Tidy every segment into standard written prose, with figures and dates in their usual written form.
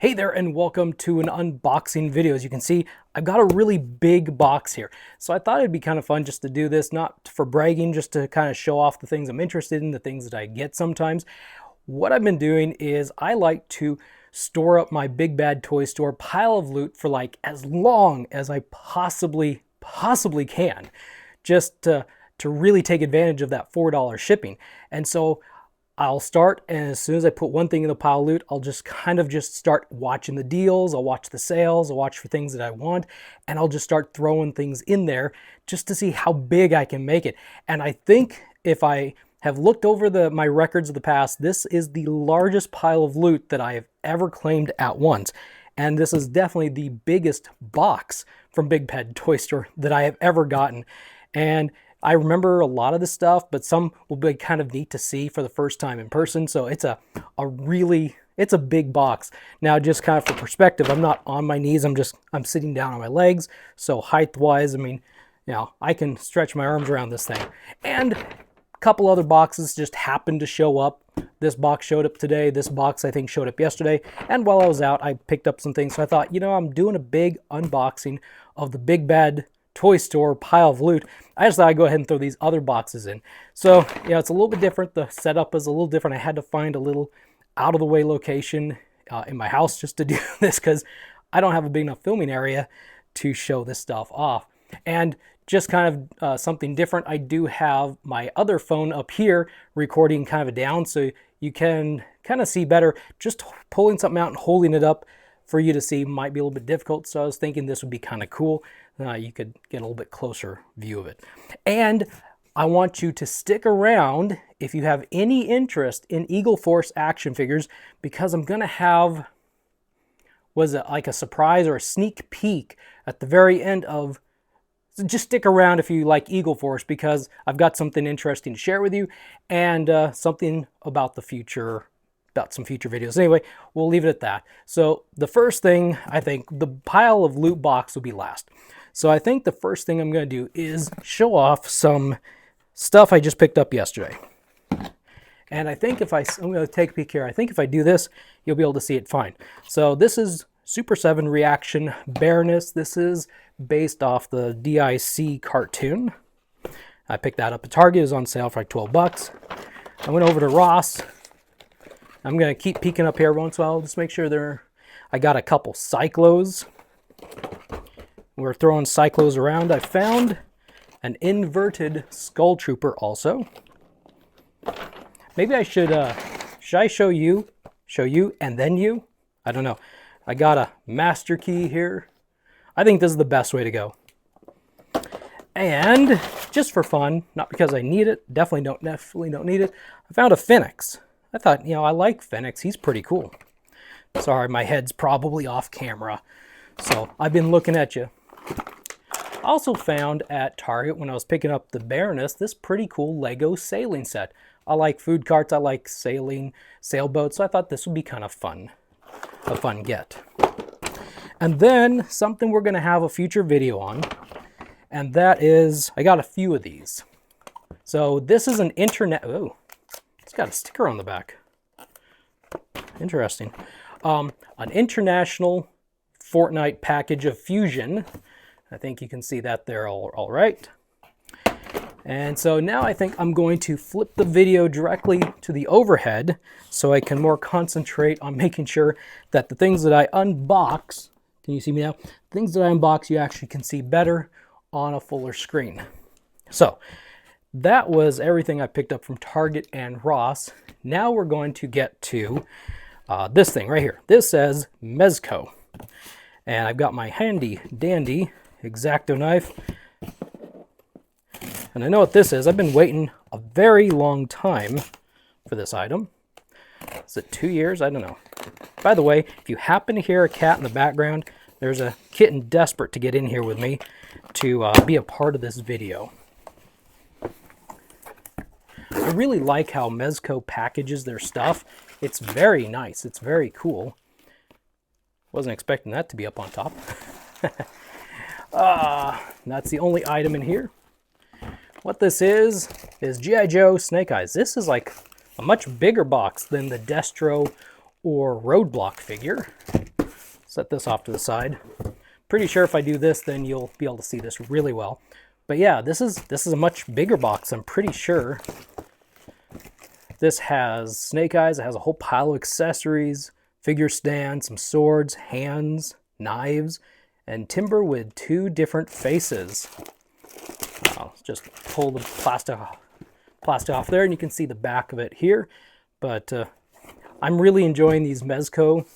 Hey there and welcome to an unboxing video. As you can see, I've got a really big box here. So I thought it'd be kind of fun just to do this, not for bragging, just to kind of show off the things I'm interested in, the things that I get sometimes. What I've been doing is I like to store up my Big Bad Toy Store pile of loot for like as long as I possibly can, just to really take advantage of that $4 shipping. And so I'll start, and as soon as I put one thing in the pile of loot, I'll just start watching the deals, I'll watch the sales, I'll watch for things that I want, and I'll just start throwing things in there just to see how big I can make it. And I think if I have looked over my records of the past, this is the largest pile of loot that I have ever claimed at once. And this is definitely the biggest box from Big Bad Toy Store that I have ever gotten. And I remember a lot of the stuff, but some will be kind of neat to see for the first time in person. So it's a big box. Now, just kind of for perspective, I'm not on my knees. I'm sitting down on my legs. So height wise, I mean, you know, I can stretch my arms around this thing. And a couple other boxes just happened to show up. This box showed up today. This box, I think, showed up yesterday. And while I was out, I picked up some things. So I thought, you know, I'm doing a big unboxing of the Big Bad Toy Store pile of loot. I just thought I'd go ahead and throw these other boxes in. So, yeah, it's a little bit different. The setup is a little different. I had to find a little out of the way location in my house just to do this because I don't have a big enough filming area to show this stuff off. And just kind of something different, I do have my other phone up here recording kind of down so you can kind of see better. Just pulling something out and holding it up for you to see might be a little bit difficult. So I was thinking this would be kind of cool. You could get a little bit closer view of it. And I want you to stick around if you have any interest in Eagle Force action figures, because I'm going to have, was it like a surprise or a sneak peek at the very end of, so just stick around if you like Eagle Force, because I've got something interesting to share with you and something about the future, about some future videos. Anyway, we'll leave it at that. So the first thing, I think the pile of loot box will be last. So I think the first thing I'm going to do is show off some stuff I just picked up yesterday. And I think I'm going to take a peek here. I think if I do this, you'll be able to see it fine. So this is Super 7 Reaction Bareness. This is based off the DIC cartoon. I picked that up at Target. It was on sale for like 12 bucks. I went over to Ross. I'm going to keep peeking up here every once in a while, just make sure I got a couple Cyclos. We're throwing Cyclos around. I found an inverted Skull Trooper also. Maybe I should I show you, and then you? I don't know. I got a Master Key here. I think this is the best way to go. And just for fun, not because I need it, definitely don't need it, I found a Phoenix. I thought, you know, I like Phoenix. He's pretty cool. Sorry, my head's probably off camera. So I've been looking at you. I also found at Target when I was picking up the Bareness this pretty cool Lego sailing set. I like food carts, I like sailing, sailboats, so I thought this would be kind of fun, a fun get. And then something we're going to have a future video on, and that is, I got a few of these. So this is an oh, it's got a sticker on the back. Interesting. An international Fortnite package of Fusion. I think you can see that there all right. And so now I think I'm going to flip the video directly to the overhead so I can more concentrate on making sure that the things that I unbox, can you see me now? Things that I unbox you actually can see better on a fuller screen. So that was everything I picked up from Target and Ross. Now we're going to get to this thing right here. This says Mezco. And I've got my handy dandy X-Acto knife. And I know what this is. I've been waiting a very long time for this item. Is it 2 years? I don't know. By the way, if you happen to hear a cat in the background, there's a kitten desperate to get in here with me to be a part of this video. I really like how Mezco packages their stuff. It's very nice. It's very cool. Wasn't expecting that to be up on top. That's the only item in here. What this is G.I. Joe Snake Eyes. This is like a much bigger box than the Destro or Roadblock figure. set this off to the side. Pretty sure if I do this, then you'll be able to see this really well. But yeah, this is a much bigger box. I'm pretty sure this has snake eyes. It has a whole pile of accessories, figure stand, some swords, hands, knives, and timber with 2 different faces. I'll just pull the plastic off there, and you can see the back of it here. But I'm really enjoying these Mezco,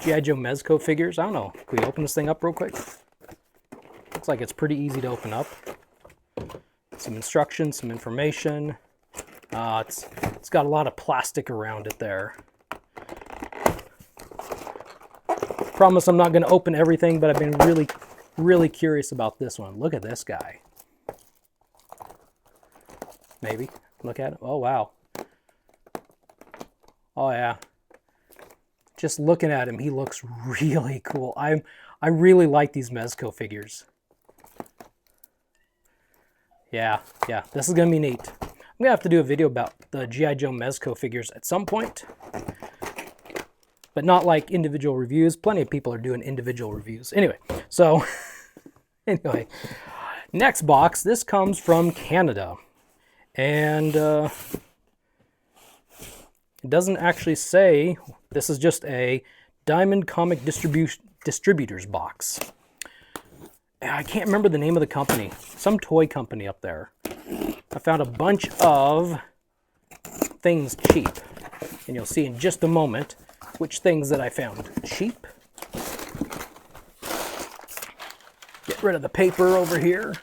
G.I. Joe Mezco figures. I don't know. Can we open this thing up real quick? Looks like it's pretty easy to open up. Some instructions, some information. It's got a lot of plastic around it there. Promise I'm not going to open everything, but I've been really curious about this one. Look at this guy. Maybe. Look at it. Oh, wow. Oh, yeah. Just looking at him, he looks really cool. I really like these Mezco figures. Yeah, this is going to be neat. I'm going to have to do a video about the G.I. Joe Mezco figures at some point. But not like individual reviews. Plenty of people are doing individual reviews. Anyway, so, next box. This comes from Canada. And it doesn't actually say, this is just a Diamond Comic Distributors box. I can't remember the name of the company. Some toy company up there. I found a bunch of things cheap. And you'll see in just a moment which things that I found cheap. Get rid of the paper over here.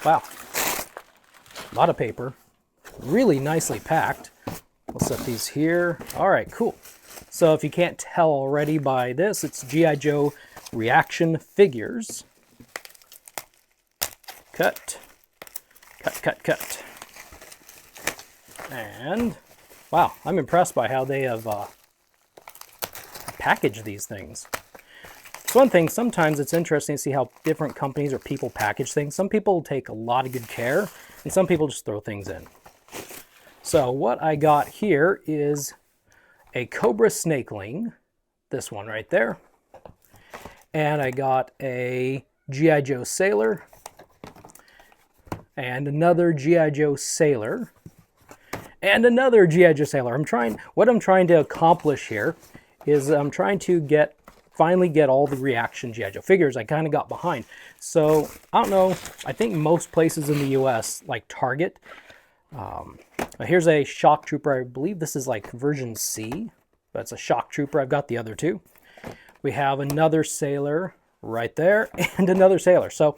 Wow. A lot of paper. Really nicely packed. We'll set these here. All right, cool. So if you can't tell already by this, it's G.I. Joe reaction figures. Cut. And, wow, I'm impressed by how they have packaged these things. It's one thing, sometimes it's interesting to see how different companies or people package things. Some people take a lot of good care, and some people just throw things in. So what I got here is a Cobra Snakeling, this one right there. And I got a G.I. Joe Sailor, and another G.I. Joe Sailor, and another G.I. Joe Sailor. What I'm trying to accomplish here is I'm trying to finally get all the reaction G.I. Joe figures. I kind of got behind. So, I don't know, I think most places in the U.S., like Target, here's a Shock Trooper. I believe this is like version C. That's a Shock Trooper. I've got the other two. We have another Sailor right there, and another Sailor. So,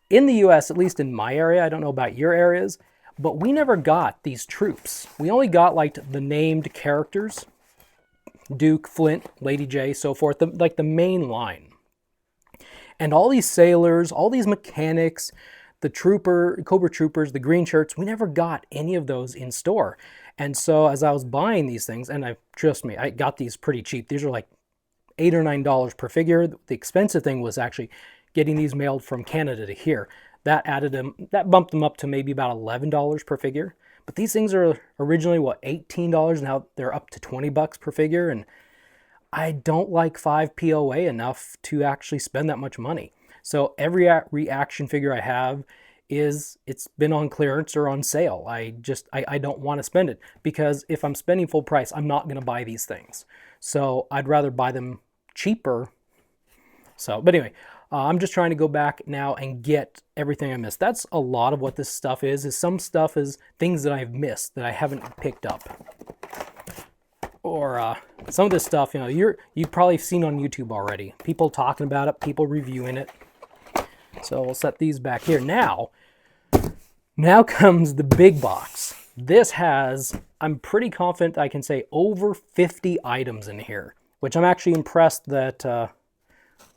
in the U.S., at least in my area, I don't know about your areas, but we never got these troops. We only got like the named characters, Duke, Flint, Lady J, so forth, like the main line. And all these sailors, all these mechanics, the Cobra Troopers, the green shirts, we never got any of those in store. And so as I was buying these things, and trust me, I got these pretty cheap. These are like $8 or $9 per figure. The expensive thing was actually getting these mailed from Canada to here. That bumped them up to maybe about $11 per figure. But these things are originally, what, $18? Now they're up to $20 per figure. And I don't like 5 POA enough to actually spend that much money. So every reaction figure I have it's been on clearance or on sale. I don't want to spend it, because if I'm spending full price, I'm not going to buy these things. So I'd rather buy them cheaper. So, but anyway, I'm just trying to go back now and get everything I missed. That's a lot of what this stuff is some stuff is things that I've missed that I haven't picked up. Or some of this stuff, you've probably seen on YouTube already. People talking about it, people reviewing it. So we'll set these back here. Now comes the big box. This has, I'm pretty confident I can say, over 50 items in here, which I'm actually impressed that, not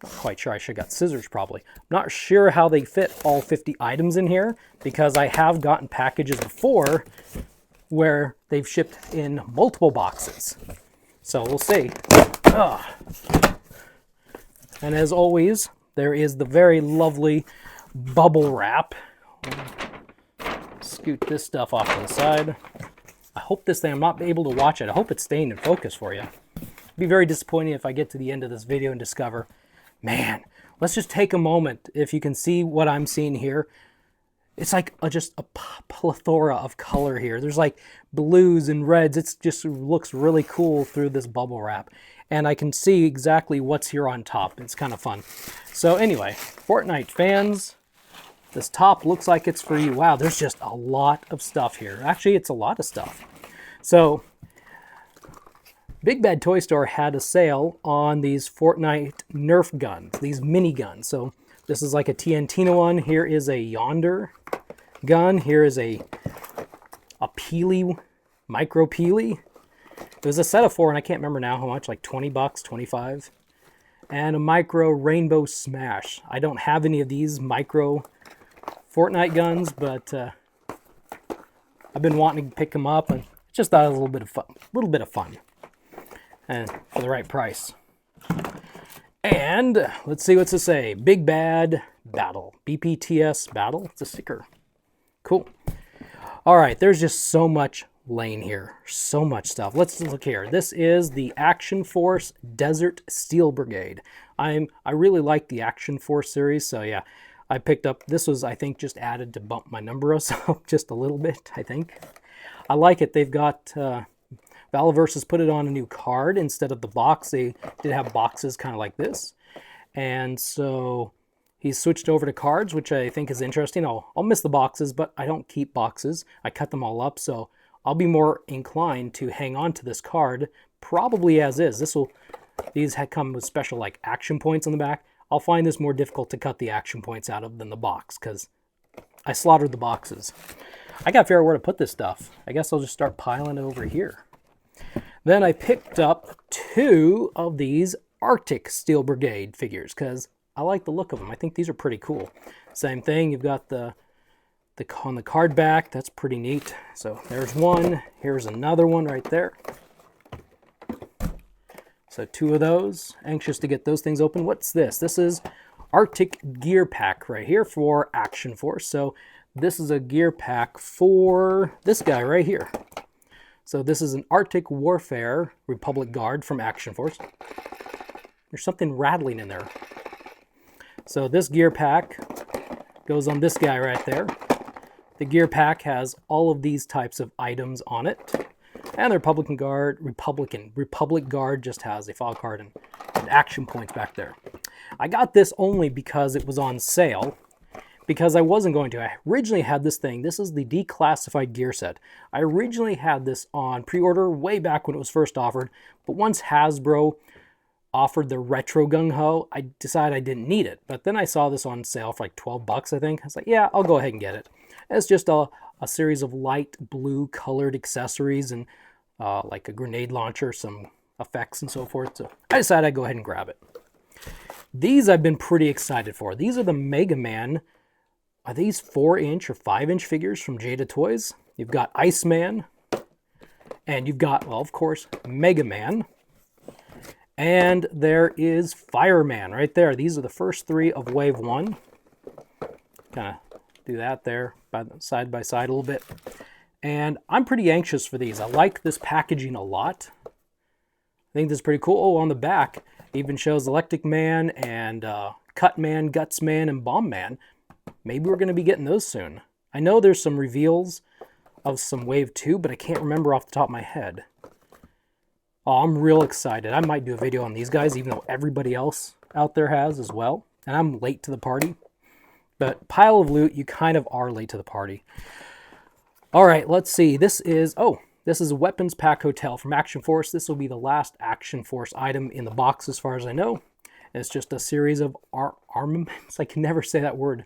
quite sure, I should have got scissors probably. I'm not sure how they fit all 50 items in here, because I have gotten packages before where they've shipped in multiple boxes. So we'll see. And as always, there is the very lovely bubble wrap. Scoot this stuff off to the side. I hope this thing, I'm not able to watch it. I hope it's staying in focus for you. be very disappointing if I get to the end of this video and discover, man, let's just take a moment. If you can see what I'm seeing here, it's like just a plethora of color here. There's like blues and reds. It just looks really cool through this bubble wrap. And I can see exactly what's here on top. It's kind of fun. So anyway, Fortnite fans, this top looks like it's for you. Wow, there's just a lot of stuff here. Actually, it's a lot of stuff. So Big Bad Toy Store had a sale on these Fortnite Nerf guns, these mini guns. So this is like a TNT one. Here is a Yonder gun. Here is a Peely, micro Peely. It was a set of 4, and I can't remember now how much, like 20 bucks, 25. And a micro Rainbow Smash. I don't have any of these micro Fortnite guns, but I've been wanting to pick them up, and just thought it was a little bit of fun, and for the right price. And let's see what's to say. Big Bad Battle. BPTS Battle. It's a sticker. Cool. All right, there's just so much laying here. So much stuff. Let's look here. This is the Action Force Desert Steel Brigade. I really like the Action Force series, so yeah, I picked up. This was, I think, just added to bump my number up just a little bit, I think. I like it. They've got Valaverse has put it on a new card instead of the box. They did have boxes kind of like this. And so he's switched over to cards, which I think is interesting. I'll miss the boxes, but I don't keep boxes. I cut them all up, so I'll be more inclined to hang on to this card, probably as is. These come with special like action points on the back. I'll find this more difficult to cut the action points out of than the box, because I slaughtered the boxes. I got to figure out where to put this stuff. I guess I'll just start piling it over here. Then I picked up 2 of these Arctic Steel Brigade figures because I like the look of them. I think these are pretty cool. Same thing, you've got on the card back. That's pretty neat. So there's one. Here's another one right there. So 2 of those. Anxious to get those things open. What's this? This is Arctic Gear Pack right here for Action Force. So this is a gear pack for this guy right here. So this is an Arctic Warfare Republic Guard from Action Force. There's something rattling in there. So this gear pack goes on this guy right there. The gear pack has all of these types of items on it. And the Republic Guard just has a file card and action points back there. I got this only because it was on sale. Because I wasn't going to. I originally had this thing. This is the declassified gear set. I originally had this on pre-order way back when it was first offered, but once Hasbro offered the retro gung-ho, I decided I didn't need it. But then I saw this on sale for like 12 bucks, I think. I was like, yeah, I'll go ahead and get it. It's just a series of light blue colored accessories and like a grenade launcher, some effects and so forth. So I decided I'd go ahead and grab it. These I've been pretty excited for. These are the Mega Man. Are these 4-inch or 5-inch figures from Jada Toys? You've got Iceman, and you've got, well, of course, Mega Man. And there is Fireman right there. These are the first 3 of Wave 1. Kind of do that there, side by side a little bit. And I'm pretty anxious for these. I like this packaging a lot. I think this is pretty cool. Oh, on the back, it even shows Electric Man and Cut Man, Guts Man, and Bomb Man. Maybe we're going to be getting those soon. I know there's some reveals of some Wave 2, but I can't remember off the top of my head. Oh, I'm real excited. I might do a video on these guys, even though everybody else out there has as well. And I'm late to the party. But pile of loot, you kind of are late to the party. All right, let's see. This is a Weapons Pack Hotel from Action Force. This will be the last Action Force item in the box as far as I know. It's just a series of armaments. I can never say that word.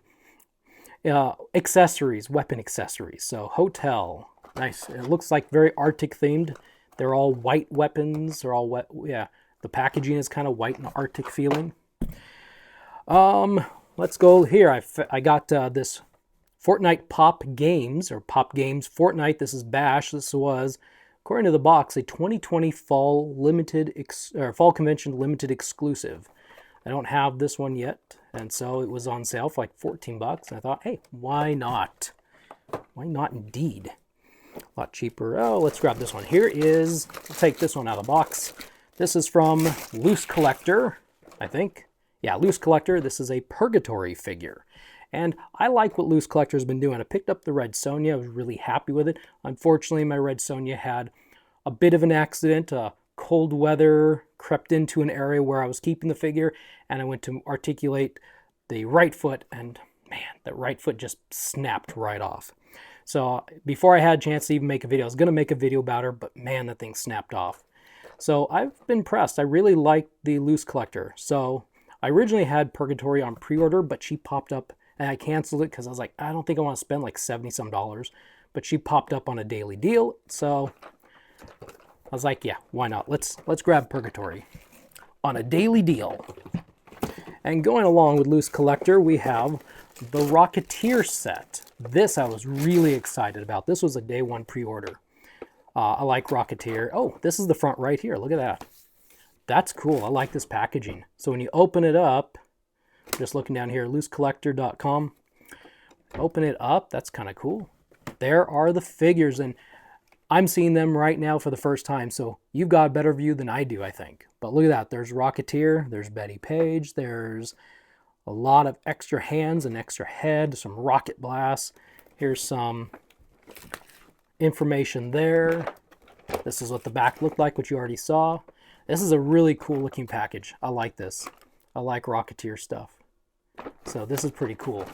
Accessories, weapon accessories. So hotel, nice. It looks like very Arctic themed. They're all white weapons. They're all wet. Yeah, the packaging is kind of white and Arctic feeling. Let's go here. I got this Fortnite Pop Games or Pop Games Fortnite. This is Bash. This was, according to the box, a 2020 Fall Convention limited exclusive. I don't have this one yet, and so it was on sale for like 14 bucks. And I thought, hey, why not? Why not indeed? A lot cheaper. Oh, let's grab this one. Here is, I'll take this one out of the box. This is from Loose Collector, I think. Yeah, Loose Collector. This is a Purgatory figure. And I like what Loose Collector's been doing. I picked up the Red Sonja. I was really happy with it. Unfortunately, my Red Sonja had a bit of an accident. Cold weather crept into an area where I was keeping the figure, and I went to articulate the right foot, and man, that right foot just snapped right off. So before I had a chance to even make a video, I was going to make a video about her, but man, that thing snapped off. So I've been impressed. I really like the Loose Collector. So I originally had Purgatory on pre-order, but she popped up, and I canceled it because I was like, I don't think I want to spend like $70-some. But she popped up on a daily deal, so I was like, yeah, why not? Let's grab Purgatory on a daily deal. And going along with Loose Collector, we have the Rocketeer set. This I was really excited about. This was a day one pre-order. I like Rocketeer. Oh, this is the front right here. Look at that. That's cool. I like this packaging. So when you open it up, just looking down here, loosecollector.com, open it up. That's kind of cool. There are the figures, and I'm seeing them right now for the first time, so you've got a better view than I do, I think. But look at that. There's Rocketeer, there's Betty Page, there's a lot of extra hands and extra head, some rocket blasts. Here's some information there. This is what the back looked like, which you already saw. This is a really cool looking package. I like this. I like Rocketeer stuff. So this is pretty cool.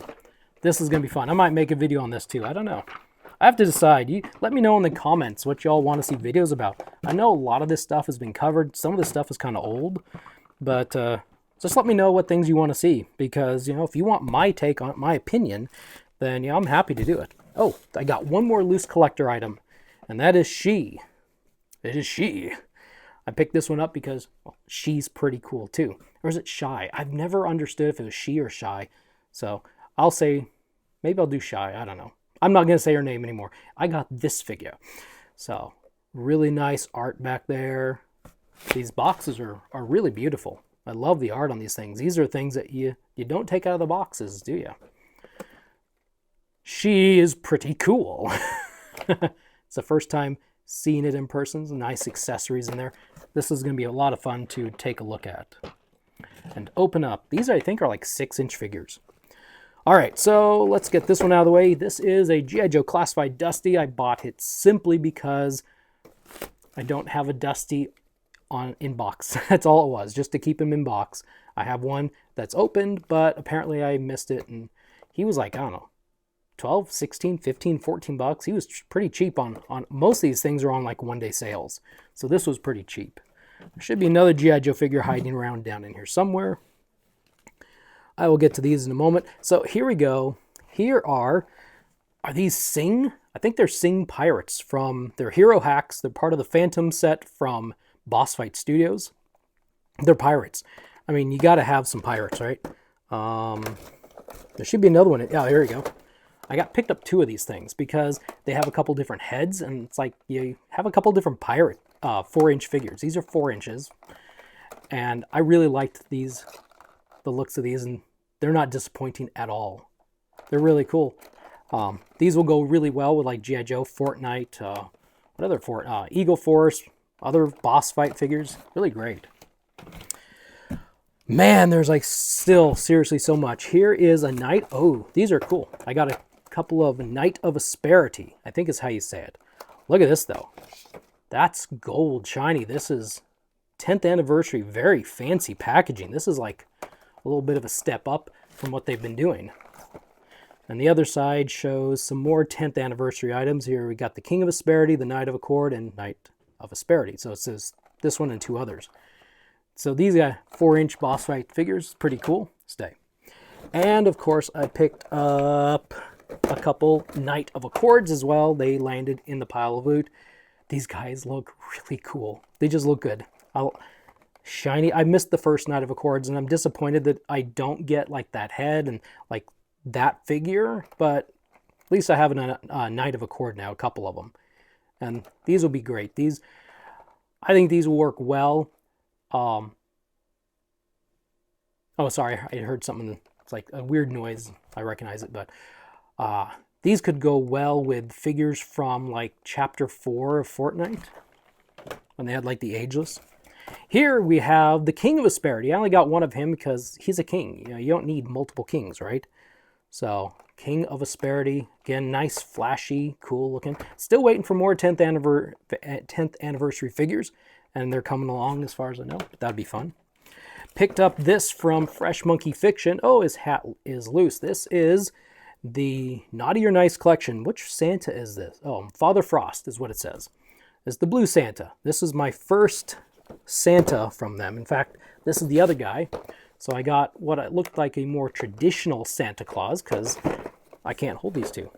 This is going to be fun. I might make a video on this too. I don't know. I have to decide. You let me know in the comments what y'all want to see videos about. I know a lot of this stuff has been covered. Some of this stuff is kind of old, but just let me know what things you want to see, because, you know, if you want my take on my opinion, then yeah, I'm happy to do it. Oh, I got one more Loose Collector item, and that is she. It is she. I picked this one up because, well, she's pretty cool too. Or is it Shy? I've never understood if it was she or Shy. So I'll say, maybe I'll do Shy. I don't know. I'm not going to say her name anymore. I got this figure. So really nice art back there. These boxes are really beautiful. I love the art on these things. These are things that you don't take out of the boxes, do you? She is pretty cool. It's the first time seeing it in person. Some nice accessories in there. This is going to be a lot of fun to take a look at. And open up. These, I think, are like 6-inch figures. All right, so let's get this one out of the way. This is a G.I. Joe Classified Dusty. I bought it simply because I don't have a Dusty in box. That's all it was, just to keep him in box. I have one that's opened, but apparently I missed it, and he was like, I don't know, 12, 16, 15, 14 bucks. He was pretty cheap on most of these things are on like one-day sales. So this was pretty cheap. There should be another G.I. Joe figure hiding around down in here somewhere. I will get to these in a moment. So here we go. Here are these Sing? I think they're Sing Pirates from their Hero Hacks. They're part of the Phantom set from Boss Fight Studios. They're pirates. I mean, you got to have some pirates, right? There should be another one. Yeah, here we go. I picked up 2 of these things because they have a couple different heads, and it's like you have a couple different pirate 4-inch figures. These are 4 inches, and I really liked these. The looks of these, and they're not disappointing at all. They're really cool. These will go really well with like G.I. Joe, Fortnite, what other Eagle Force, other boss fight figures. Really great. Man, there's like still seriously so much. Here is a Knight. Oh, these are cool. I got a couple of Knight of Asperity, I think is how you say it. Look at this though. That's gold shiny. This is 10th anniversary, very fancy packaging. This is like a little bit of a step up from what they've been doing. And the other side shows some more 10th anniversary items. Here we got the King of Asperity, the Knight of Accord, and Knight of Asperity. So it says this one and 2 others. So these are 4-inch boss fight figures. Pretty cool. Stay. And of course I picked up a couple Knight of Accords as well. They landed in the pile of loot. These guys look really cool. They just look good. Shiny. I missed the first Knight of Accords, and I'm disappointed that I don't get like that head and like that figure, but at least I have a Knight of Accord now, a couple of them. And these will be great. I think these will work well. Oh, sorry, I heard something. It's like a weird noise. I recognize it, but these could go well with figures from like Chapter 4 of Fortnite, when they had like the Ageless. Here we have the King of Asperity. I only got one of him because he's a king. You know, you don't need multiple kings, right? So, King of Asperity. Again, nice, flashy, cool looking. Still waiting for more 10th anniversary figures. And they're coming along as far as I know. That'd be fun. Picked up this from Fresh Monkey Fiction. Oh, his hat is loose. This is the Naughty or Nice collection. Which Santa is this? Oh, Father Frost is what it says. It's the blue Santa. This is my first Santa from them. In fact, this is the other guy. So I got what it looked like a more traditional Santa Claus, because I can't hold these two.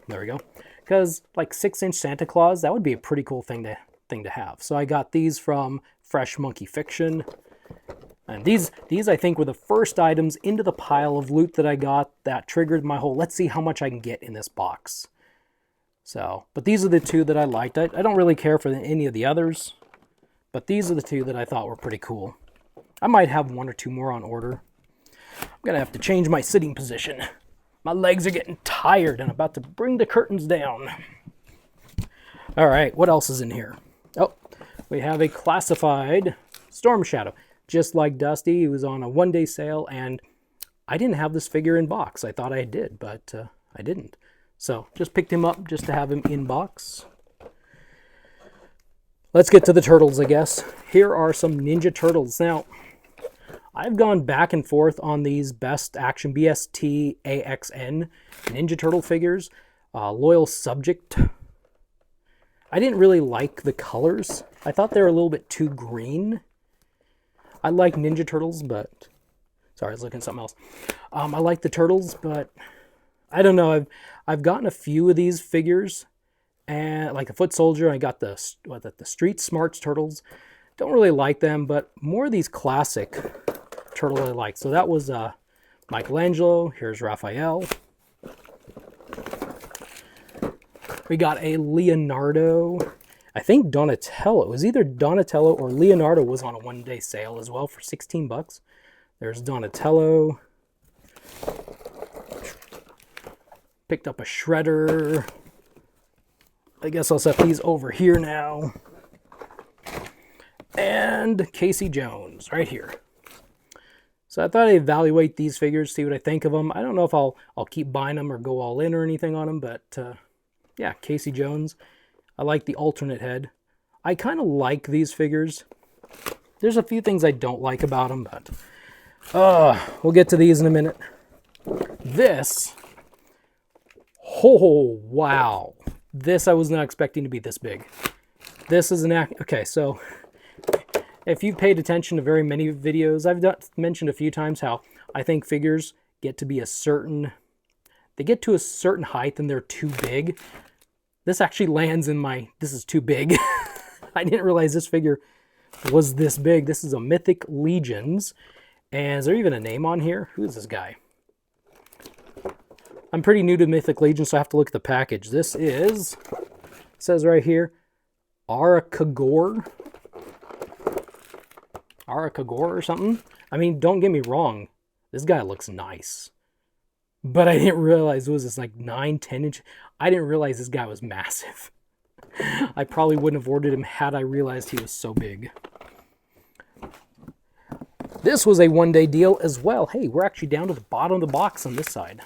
There we go. Because like 6-inch Santa Claus, that would be a pretty cool thing to have. So I got these from Fresh Monkey Fiction. And these I think were the first items into the pile of loot that I got that triggered my whole, let's see how much I can get in this box. So, but these are the two that I liked. I don't really care for any of the others, but these are the two that I thought were pretty cool. I might have 1 or 2 more on order. I'm going to have to change my sitting position. My legs are getting tired and I'm about to bring the curtains down. All right, what else is in here? Oh, we have a classified Storm Shadow. Just like Dusty, he was on a 1-day sale, and I didn't have this figure in box. I thought I did, but I didn't. So just picked him up just to have him in box. Let's get to the turtles, I guess. Here are some Ninja Turtles. Now, I've gone back and forth on these Best Action BST AXN Ninja Turtle figures. Loyal Subject. I didn't really like the colors. I thought they were a little bit too green. I like Ninja Turtles, but... Sorry, I was looking at something else. I like the Turtles, but... I don't know. I've gotten a few of these figures. And like the Foot Soldier, I got the Street Smarts Turtles. Don't really like them, but more of these classic turtles I like. So that was Michelangelo. Here's Raphael. We got a Leonardo. I think Donatello. It was either Donatello or Leonardo was on a 1-day sale as well for 16 bucks. There's Donatello. Picked up a Shredder. I guess I'll set these over here now. And Casey Jones right here. So I thought I'd evaluate these figures, see what I think of them. I don't know if I'll keep buying them or go all in or anything on them, but yeah, Casey Jones. I like the alternate head. I kind of like these figures. There's a few things I don't like about them, but we'll get to these in a minute. This, oh wow, this I was not expecting to be this big. This is okay, so if you've paid attention to very many videos, I've mentioned a few times how I think figures get to be they get to a certain height and they're too big. This actually lands in this is too big. I didn't realize this figure was this big. This is a Mythic Legions. And is there even a name on here? Who is this guy? I'm pretty new to Mythic Legions, so I have to look at the package. This is, it says right here, Arakagor or something. I mean, don't get me wrong. This guy looks nice. But I didn't realize it was this like 9-10 inch. I didn't realize this guy was massive. I probably wouldn't have ordered him had I realized he was so big. This was a 1-day deal as well. Hey, we're actually down to the bottom of the box on this side.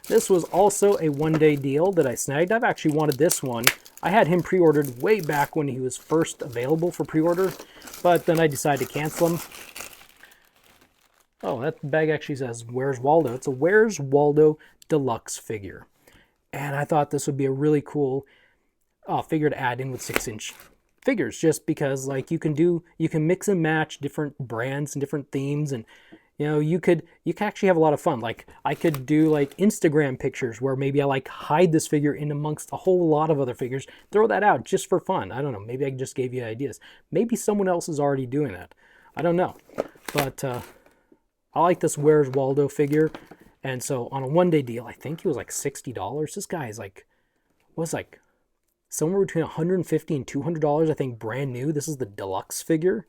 This was also a 1-day deal that I snagged. I've actually wanted this one. I had him pre-ordered way back when he was first available for pre-order, but then I decided to cancel him. Oh, that bag actually says Where's Waldo. It's a Where's Waldo deluxe figure. And I thought this would be a really cool figure to add in with 6-inch figures, just because like you can mix and match different brands and different themes, and you know, you can actually have a lot of fun. Like I could do like Instagram pictures where maybe I like hide this figure in amongst a whole lot of other figures, throw that out just for fun. I don't know, maybe I just gave you ideas. Maybe someone else is already doing that. I don't know. But I like this Where's Waldo figure. And so on a 1-day deal, I think he was like $60. This guy is like, was like somewhere between $150 and $200, I think, brand new. This is the deluxe figure.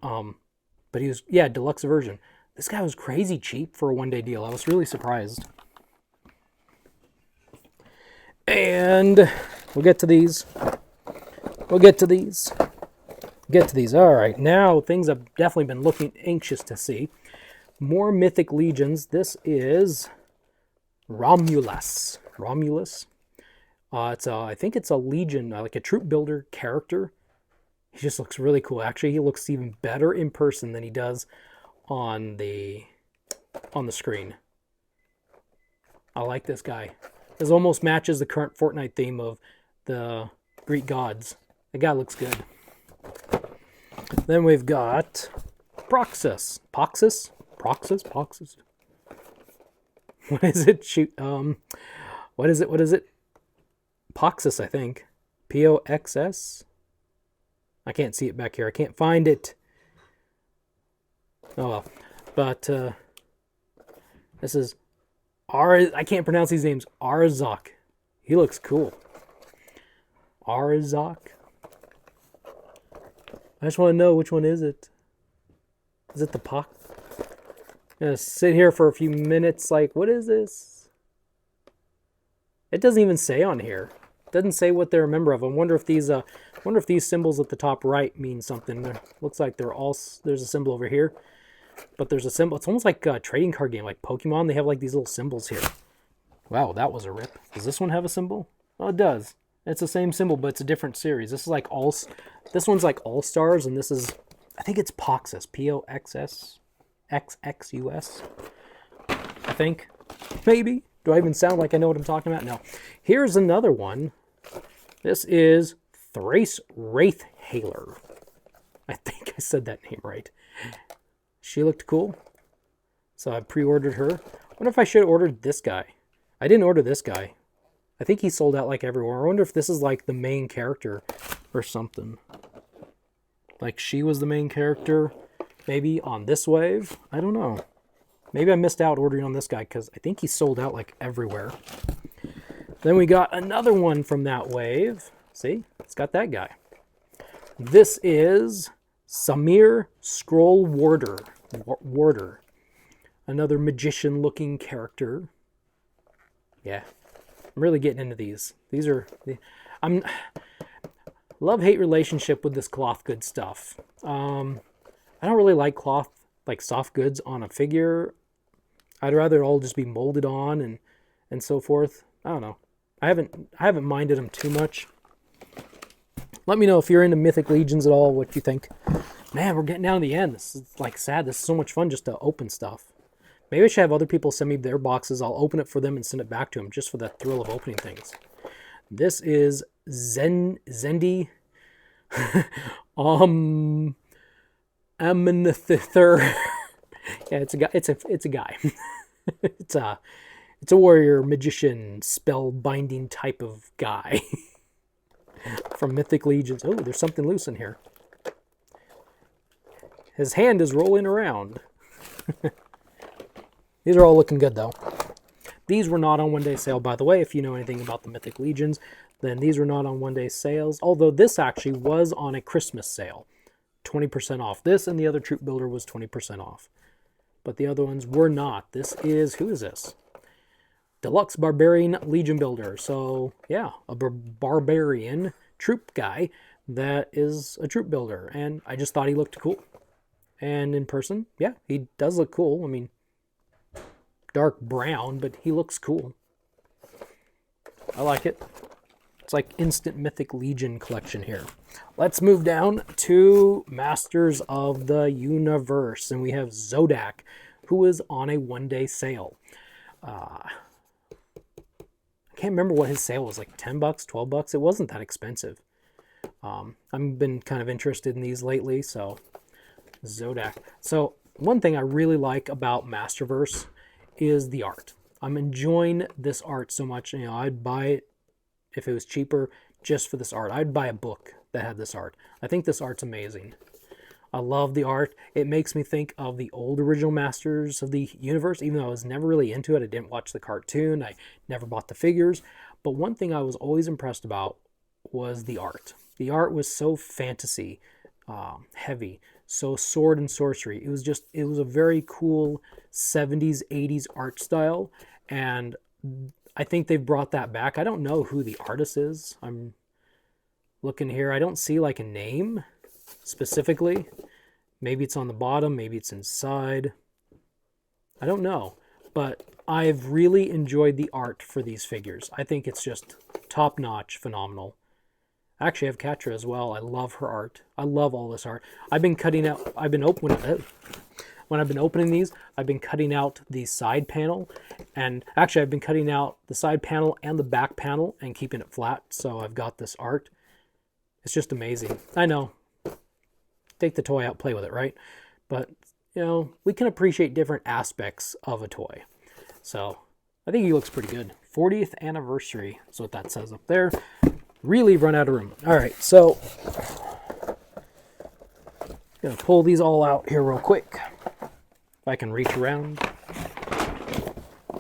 But he was, yeah, deluxe version. This guy was crazy cheap for a 1-day deal. I was really surprised. And we'll get to these. get to these. All right, now things I've definitely been looking anxious to see. More Mythic Legions. This is Romulus. Romulus. I think it's a Legion, like a troop builder character. He just looks really cool. Actually, he looks even better in person than he does on the screen. I like this guy. This almost matches the current Fortnite theme of the Greek gods. The guy looks good. Then we've got Proxus. Poxus? Proxus? Poxus? What is it? Shoot. What is it? What is it? Poxus, I think. P-O-X-S? I can't see it back here. I can't find it. Oh well. But this is I can't pronounce these names. Arzak. He looks cool. Arzak. I just want to know which one is it. Is it the Pox? I'm gonna sit here for a few minutes like, what is this? It doesn't even say on here. It doesn't say what they're a member of. I wonder if these symbols at the top right mean something. Looks like there's a symbol over here. But there's a symbol. It's almost like a trading card game, like Pokemon. They have like these little symbols here. Wow, that was a rip. Does this one have a symbol? Oh, it does. It's the same symbol, but it's a different series. This one's like All Stars, and this is, I think it's Poxus. P-O-X-S. X-X-U-S. I think. Maybe. Do I even sound like I know what I'm talking about? No. Here's another one. This is Thrace Wraithhaler. I think I said that name right. She looked cool. So I pre-ordered her. I wonder if I should have ordered this guy. I didn't order this guy. I think he sold out like everywhere. I wonder if this is like the main character or something. Like she was the main character maybe on this wave. I don't know. Maybe I missed out ordering on this guy because I think he sold out like everywhere. Then we got another one from that wave. See? It's got that guy. This is Samir Scroll Warder. Another magician-looking character. Yeah. I'm really getting into these. I'm love-hate relationship with this cloth good stuff. I don't really like cloth, like soft goods on a figure. I'd rather it all just be molded on and so forth. I don't know. I haven't minded them too much. Let me know if you're into Mythic Legions at all, what you think. Man, we're getting down to the end. This is like sad. This is so much fun just to open stuff. Maybe I should have other people send me their boxes. I'll open it for them and send it back to them just for the thrill of opening things. This is Zendi Amenthither. Yeah, it's a guy. It's a guy. it's a warrior, magician, spell binding type of guy from Mythic Legions. Oh, there's something loose in here. His hand is rolling around. These are all looking good, though. These were not on one-day sale, by the way. If you know anything about the Mythic Legions, then these were not on one-day sales. Although this actually was on a Christmas sale. 20% off. This and the other Troop Builder was 20% off. But the other ones were not. This is, who is this? Deluxe Barbarian Legion Builder. So, yeah, a barbarian troop guy that is a troop builder. And I just thought he looked cool. And in person, yeah, he does look cool. I mean, dark brown, but he looks cool. I like it. It's like instant Mythic Legion collection here. Let's move down to Masters of the Universe. And we have Zodak, who is on a one-day sale. I can't remember what his sale was, like 10 bucks, 12 bucks. It wasn't that expensive. I've been kind of interested in these lately, so Zodak. So one thing I really like about Masterverse is the art. I'm enjoying this art so much. You know, I'd buy it if it was cheaper just for this art. I'd buy a book that had this art. I think this art's amazing. I love the art. It makes me think of the old original Masters of the Universe, even though I was never really into it. I didn't watch the cartoon. I never bought the figures. But one thing I was always impressed about was the art. The art was so fantasy heavy, so sword and sorcery. It was a very cool 70s, 80s art style. And I think they've brought that back. I don't know who the artist is. I'm looking here. I don't see like a name. specifically. Maybe it's on the bottom, maybe it's inside. I don't know, but I've really enjoyed the art for these figures. I think it's just top-notch, phenomenal. I actually have Katra as well. I love her art. I love all this art. I've been cutting out, when I've been opening these, I've been cutting out the side panel, and actually I've been cutting out the side panel and the back panel and keeping it flat, so I've got this art. It's just amazing. I know, take the toy out, play with it, right? But, you know, we can appreciate different aspects of a toy. So, I think he looks pretty good. 40th anniversary is what that says up there. Really run out of room. All right, so gonna pull these all out here real quick. If I can reach around,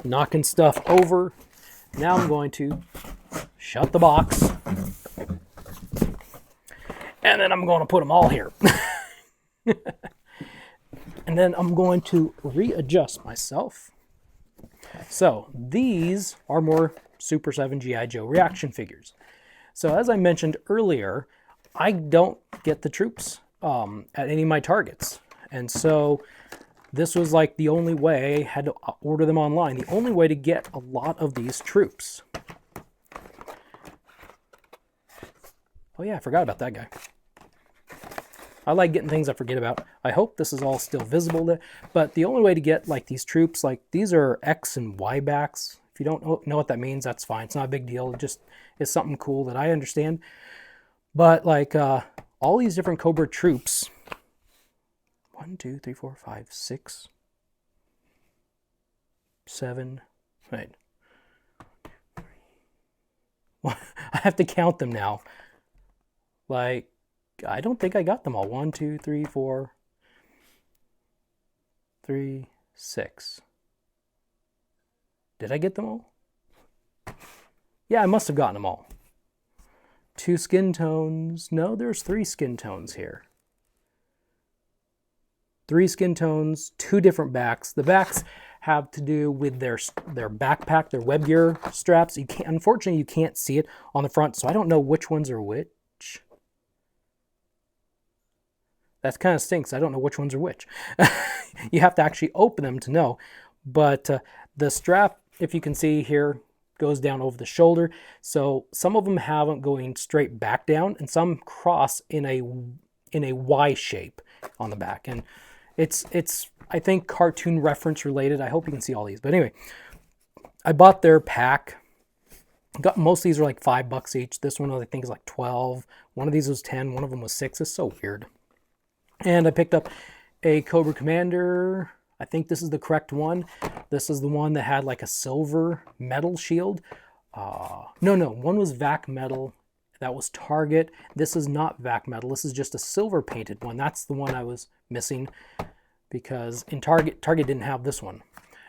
knocking stuff over. Now I'm going to shut the box, and then I'm going to put them all here. And then I'm going to readjust myself. So these are more Super 7 G.I. Joe reaction figures. So as I mentioned earlier, I don't get the troops at any of my Targets. And so this was like the only way. I had to order them online. The only way to get a lot of these troops. Oh yeah, I forgot about that guy. I like getting things I forget about. I hope this is all still visible, but the only way to get like these troops, like these are X and Y backs. If you don't know what that means, that's fine. It's not a big deal. It just is something cool that I understand. But like all these different Cobra troops, 1, 2, 3, 4, 5, 6, 7, right. I have to count them now. Like, I don't think I got them all. 1, 2, 3, 4, 3, 6. Did I get them all? Yeah, I must have gotten them all. 2 skin tones. No, there's 3 skin tones here. 3 skin tones, 2 different backs. The backs have to do with their backpack, their web gear straps. Unfortunately, you can't see it on the front, so I don't know which ones are which. That kind of stinks. I don't know which ones are which. You have to actually open them to know. But the strap, if you can see here, goes down over the shoulder. So some of them have them going straight back down, and some cross in a Y shape on the back. And it's I think cartoon reference related. I hope you can see all these. But anyway, I bought their pack. Most of these are like $5 each. This one I think is like 12. One of these was 10. One of them was 6. It's so weird. And I picked up a Cobra Commander. I think this is the correct one. This is the one that had like a silver metal shield. No, one was VAC metal. That was Target. This is not VAC metal. This is just a silver painted one. That's the one I was missing because in Target didn't have this one.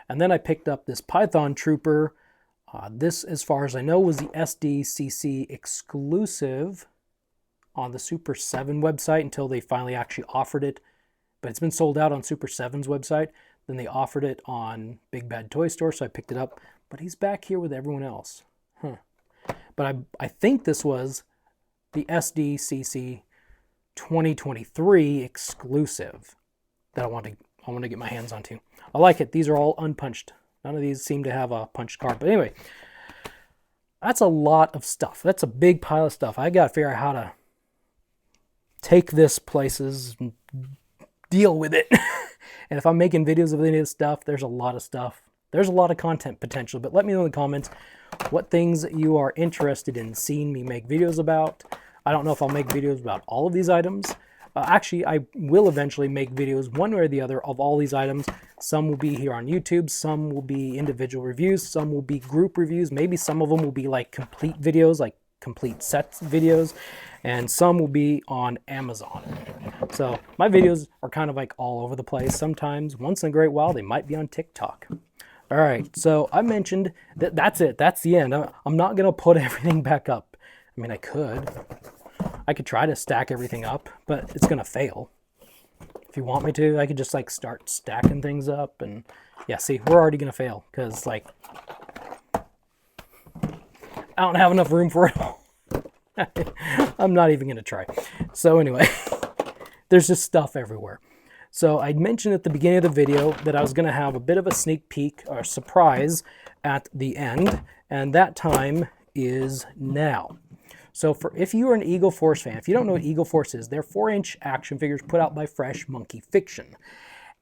And then I picked up this Python Trooper. This, as far as I know, was the SDCC exclusive on the Super 7 website until they finally actually offered it. But it's been sold out on Super 7's website. Then they offered it on Big Bad Toy Store, so I picked it up. But he's back here with everyone else. But I think this was the SDCC 2023 exclusive that I want to get my hands onto. I like it. These are all unpunched. None of these seem to have a punched card. But anyway, that's a lot of stuff. That's a big pile of stuff. I got to figure out how to take this places and deal with it. And if I'm making videos of any of this stuff, there's a lot of stuff. There's a lot of content potential. But let me know in the comments what things you are interested in seeing me make videos about. I don't know if I'll make videos about all of these items. Actually, I will eventually make videos one way or the other of all these items. Some will be here on YouTube. Some will be individual reviews. Some will be group reviews. Maybe some of them will be like complete videos, like complete sets videos. And some will be on Amazon. So my videos are kind of like all over the place. Sometimes, once in a great while, they might be on TikTok. All right, so I mentioned that that's it. That's the end. I'm not going to put everything back up. I mean, I could try to stack everything up, but it's going to fail. If you want me to, I could just like start stacking things up. And yeah, see, we're already going to fail because like I don't have enough room for it all. I'm not even going to try. So anyway, there's just stuff everywhere. So I mentioned at the beginning of the video that I was going to have a bit of a sneak peek or surprise at the end, and that time is now. So if you are an Eagle Force fan, if you don't know what Eagle Force is, they're 4-inch action figures put out by Fresh Monkey Fiction.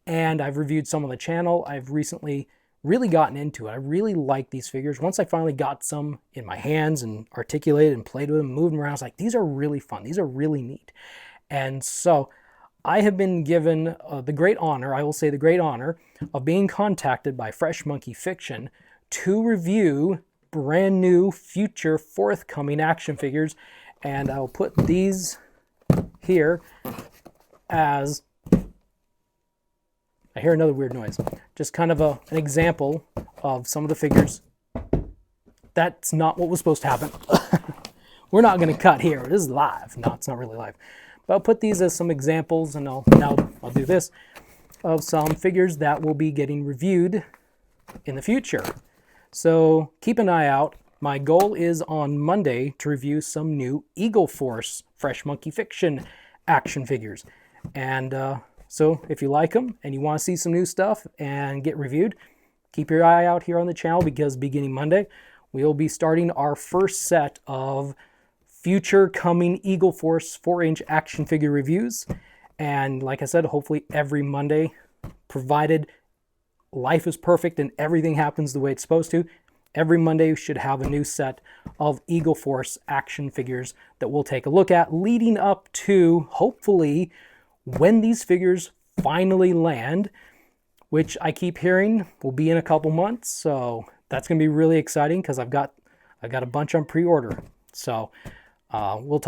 And I've reviewed some on the channel. I've recently really gotten into it. I really like these figures. Once I finally got some in my hands and articulated and played with them, moved them around, I was like, these are really fun. These are really neat. And so I have been given the great honor, I will say the great honor, of being contacted by Fresh Monkey Fiction to review brand new, future, forthcoming action figures. And I'll put these here as, I hear another weird noise, just kind of an example of some of the figures. That's not what was supposed to happen. We're not going to cut here. This is live. No, it's not really live. But I'll put these as some examples, and I'll do this, of some figures that will be getting reviewed in the future. So keep an eye out. My goal is on Monday to review some new Eagle Force Fresh Monkey Fiction action figures. And so if you like them and you want to see some new stuff and get reviewed, keep your eye out here on the channel, because beginning Monday, we'll be starting our first set of future coming Eagle Force 4-inch action figure reviews. And like I said, hopefully every Monday, provided life is perfect and everything happens the way it's supposed to, every Monday we should have a new set of Eagle Force action figures that we'll take a look at, leading up to, hopefully, when these figures finally land, which I keep hearing will be in a couple months. So that's going to be really exciting, because I've got a bunch on pre-order. So we'll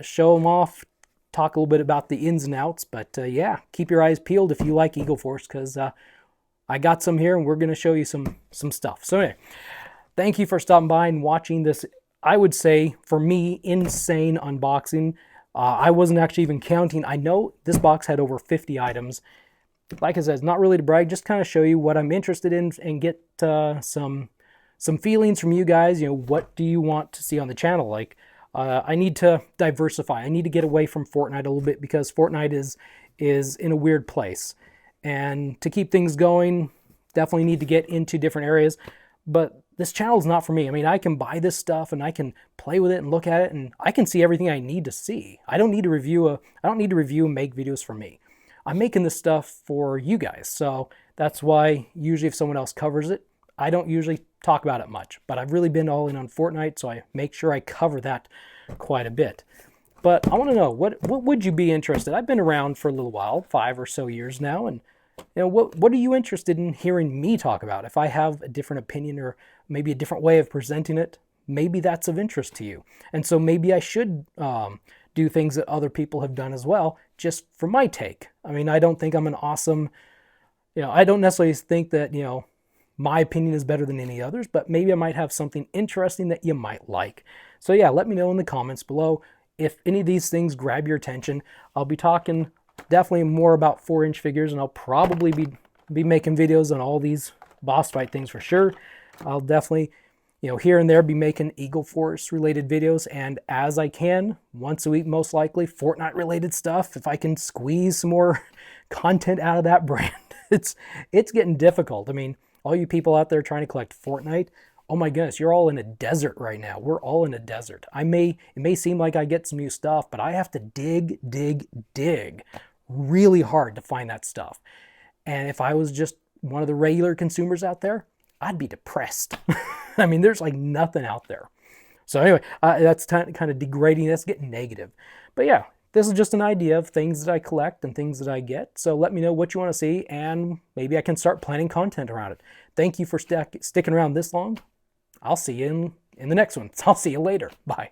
show them off, talk a little bit about the ins and outs. But yeah, keep your eyes peeled if you like Eagle Force, because I got some here and we're going to show you some stuff. So anyway, thank you for stopping by and watching this, I would say, for me, insane unboxing. I wasn't actually even counting. I know this box had over 50 items. Like I said, it's not really to brag, just kind of show you what I'm interested in and get some feelings from you guys. You know, what do you want to see on the channel? Like, I need to diversify. I need to get away from Fortnite a little bit, because Fortnite is in a weird place. And to keep things going, definitely need to get into different areas. But this channel is not for me. I mean, I can buy this stuff and I can play with it and look at it, and I can see everything I need to see. I don't need to review and make videos for me. I'm making this stuff for you guys. So that's why usually if someone else covers it, I don't usually talk about it much. But I've really been all in on Fortnite, so I make sure I cover that quite a bit. But I want to know, what would you be interested? I've been around for a little while, 5 or so years now, and you know, what are you interested in hearing me talk about? If I have a different opinion or maybe a different way of presenting it, maybe that's of interest to you. And so maybe I should do things that other people have done as well, just for my take. I mean, I don't think I'm an awesome, I don't necessarily think that, my opinion is better than any others, but maybe I might have something interesting that you might like. So yeah, let me know in the comments below if any of these things grab your attention. I'll be talking definitely more about 4-inch figures, and I'll probably be making videos on all these boss fight things for sure. I'll definitely, here and there be making Eagle Force related videos, and as I can, once a week most likely, Fortnite related stuff, if I can squeeze some more content out of that brand. It's getting difficult. I mean, all you people out there trying to collect Fortnite, oh my goodness, you're all in a desert right now. We're all in a desert. It may seem like I get some new stuff, but I have to dig really hard to find that stuff. And if I was just one of the regular consumers out there, I'd be depressed. I mean, there's like nothing out there. So anyway, that's kind of degrading. That's getting negative. But yeah, this is just an idea of things that I collect and things that I get. So let me know what you want to see, and maybe I can start planning content around it. Thank you for sticking around this long. I'll see you in the next one. I'll see you later. Bye.